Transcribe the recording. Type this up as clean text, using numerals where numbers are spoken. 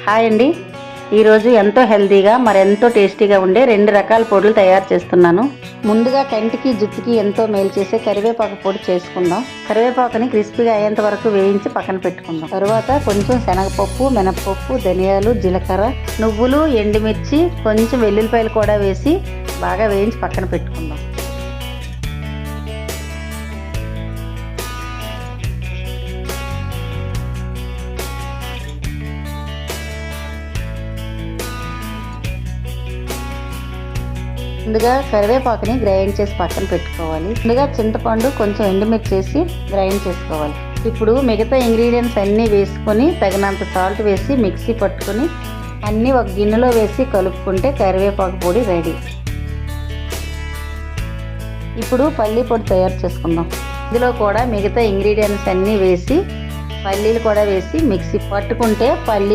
Hi అండి. ఈరోజు ఎంతో హెల్తీగా మరెంతో టేస్టీగా ఉండే 2 రకాల పొడులు తయారు చేస్తున్నాను. ముందుగా కంటికి జుట్టుకి ఎంతో మేలు చేసే కరివేపాకు పొడి చేసుకుందాం. కరివేపాకుని క్రిస్పీగా అయ్యేంత వరకు వేయించి పక్కన పెట్టుకుందాం. తరువాత కొంచెం శనగపప్పు, మినపప్పు, ధనియాలు, జీలకర్ర, నువ్వులు, ఎండుమిర్చి, కొంచెం వెల్లుల్లిపాయలు కూడా వేసి బాగా వేయించి పక్కన పెట్టుకుందాం. ముందుగా కరివేపాకుని గ్రైండ్ చేసి పక్కన పెట్టుకోవాలి. ముందుగా చింతపండు, కొంచెం ఎండుమిర్చి చేసి గ్రైండ్ చేసుకోవాలి. ఇప్పుడు మిగతా ఇంగ్రీడియంట్స్ అన్నీ వేసుకొని తగినంత సాల్ట్ వేసి మిక్సీ పట్టుకొని అన్నీ ఒక గిన్నెలో వేసి కలుపుకుంటే కరివేపాకు పొడి రెడీ. ఇప్పుడు పల్లీ పొడి తయారు చేసుకుందాం. ఇందులో కూడా మిగతా ఇంగ్రీడియంట్స్ అన్నీ వేసి పల్లీలు కూడా వేసి మిక్సీ పట్టుకుంటే పల్లీ